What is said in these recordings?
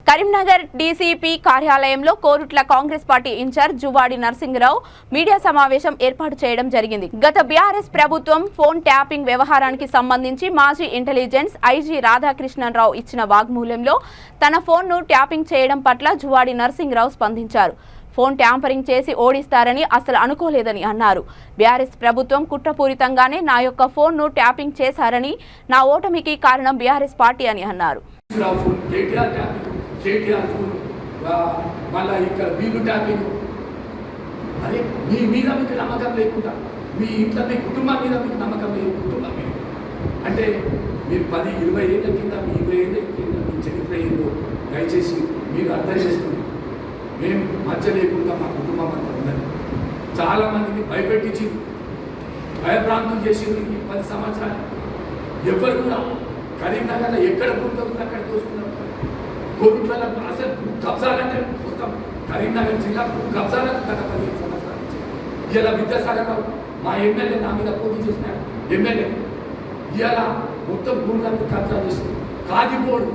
Karimnagar DCP కార్యాలయంలో Korutla Congress party in charge Juvadi Narasingarao media సమావేశం ఏర్పాటు చేయడం జరిగింది. గత బీఆర్ఎస్ ప్రభుత్వం ఫోన్ ట్యాపింగ్ వ్యవహారానికి సంబంధించి మాజీ ఇంటెలిజెన్స్ ఐజీ రాధాకృష్ణరావు ఇచ్చిన వాగ్మూలంలో తన ఫోన్ను ట్యాపింగ్ చేయడం పట్ల జువాడి నరసింగరావు స్పందించారు. ఫోన్ ట్యాంపరింగ్ చేసి ఓడిస్తారని అసలు అనుకోలేదని అన్నారు. బీఆర్ఎస్ ప్రభుత్వం కుట్రపూరితంగానే నా యొక్క ఫోన్ను ట్యాపింగ్ చేశారని, నా ఓటమికి కారణం బీఆర్ఎస్ పార్టీ అని అన్నారు. మళ్ళీ ఇక్కడ వీళ్ళు ట్యాపింగ్ అదే మీ మీద మీకు నమ్మకం లేకుండా, మీ ఇంట్లో మీ కుటుంబం మీద మీకు నమ్మకం లేదు. కుటుంబం మీద అంటే మీరు 10-20 ఏళ్ళ కింద, మీ 20 ఏళ్ళ కింద మీ చరిత్ర దయచేసి మీరు అర్థం చేసుకుని మేము మధ్య లేకుండా మా కుటుంబం అంతా ఉన్నది. చాలామందిని భయపెట్టించి భయభ్రాంతులు చేసి 10 సంవత్సరాలు ఎవరు కూడా కరీంనగర్లో ఎక్కడ పుట్టుకుంటే అక్కడ చూసుకున్నారు. కోవిడ్ల అసలు కబ్జాలంటే మొత్తం కరీంనగర్ జిల్లా కబ్జాలకు గత 15 సంవత్సరాలు ఇలా విద్యాసాగర్ మా ఎమ్మెల్యే నా మీద పోటీ చేసిన ఎమ్మెల్యే ఇలా మొత్తం భూములను కబ్జా చేసి కాదిపోడు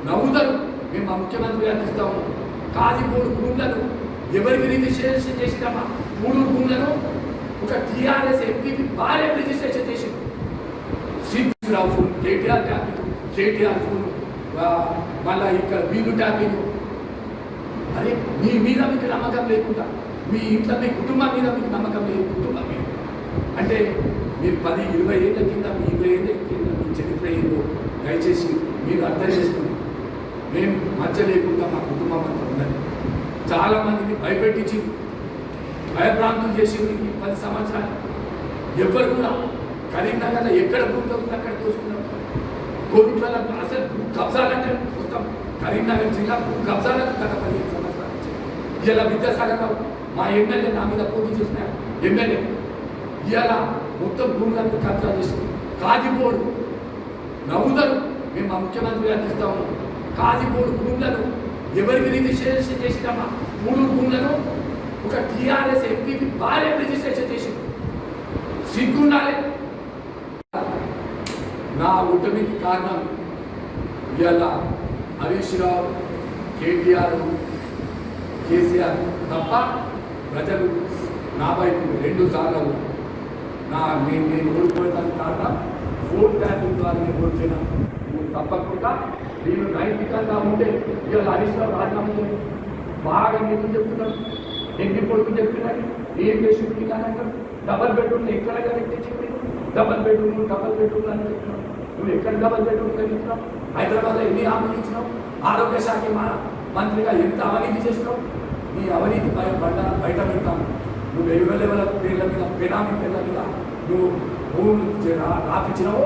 నవ్వుతారు. మేము మా ముఖ్యమంత్రి గారికి ఇస్తాము. కాదిపోడు భూములను ఎవరికి రిజిస్ట్రేషన్ చేసినామా? 3 భూములను ఒక టీఆర్ఎస్ ఎంపీకి భార్య రిజిస్ట్రేషన్ చేసి Sri Rao phone, KTR tapping, KTR phone, మళ్ళీ ఇక్కడ వీళ్ళు ట్యాపింగ్ అదే మీ మీద మీకు నమ్మకం లేకుండా, మీ ఇంట్లో మీ కుటుంబం మీద మీకు నమ్మకం లేదు. కుటుంబం మీద అంటే మీరు 10-20 ఏళ్ళ కింద, మీ 20 ఏళ్ళ కింద మీ చరిత్ర దయచేసి మీరు అర్థం చేసుకుని మేము మధ్య లేకుండా మా కుటుంబం అంతా ఉన్నది. చాలామందిని భయపెట్టించి భయభ్రాంతులు చేసి 10 సంవత్సరాలు ఎవరు కూడా కరీంనగర్లో ఎక్కడ పుట్టుకుంటే అక్కడ చూసుకున్నారు. కోవిడ్ల అసలు కబ్జాలంటే మొత్తం కరీంనగర్ జిల్లా కబ్జాలకు గత 15 సంవత్సరాలు ఇలా విద్యాసాగర్ మా ఎమ్మెల్యే నా మీద పోటీ చేసిన ఎమ్మెల్యే ఇలా మొత్తం భూములను కబ్జా చేసి కాదిపోడు నవ్వుతారు. మేము మా ముఖ్యమంత్రి గారికి ఇస్తాము. కాదిపోడు భూములను ఎవరికి రిజిస్ట్రేషన్ చేసినామా? 3 భూములను ఒక టీఆర్ఎస్ ఎంపీకి భార్య రిజిస్ట్రేషన్ చేసి సిగ్గుండాలి. నా ఓటమికి కారణం ఇవాళ హరీష్ రావు, కేటీఆర్, కేసీఆర్ తప్ప ప్రజలు నా వైపు 2 సార్లు నేను ఓడిపోయేదానికి కారణం ఫోన్ ట్యాపింగ్ ద్వారా నేను ఓడిపోయినా. తప్పకుండా నేను నైతికంగా ఉంటే ఇవాళ హరీష్ రావు రాజీనామా బాగా మీకు చెప్తున్నాను. ఎంపీ కొడుకు చెప్తున్నాను. ఏం చేసి అంటారు డబల్ బెడ్రూమ్ ఎక్కడ తెచ్చింది? డబల్ బెడ్రూమ్ అని చెప్తున్నావు. నువ్వు ఎక్కడ డబల్ బెడ్రూమ్ ఇచ్చినావు? హైదరాబాద్లో ఎన్ని హామీలు ఇచ్చినావు? ఆరోగ్య శాఖ మంత్రిగా ఎంత అవినీతి చేసినావు? నీ అవినీతి బయట పెడతాను. నువ్వు ఎవరెవరి పేర్ల మీద, బెనామీ పేర్ల మీద నువ్వు భూములు రాపించినావు.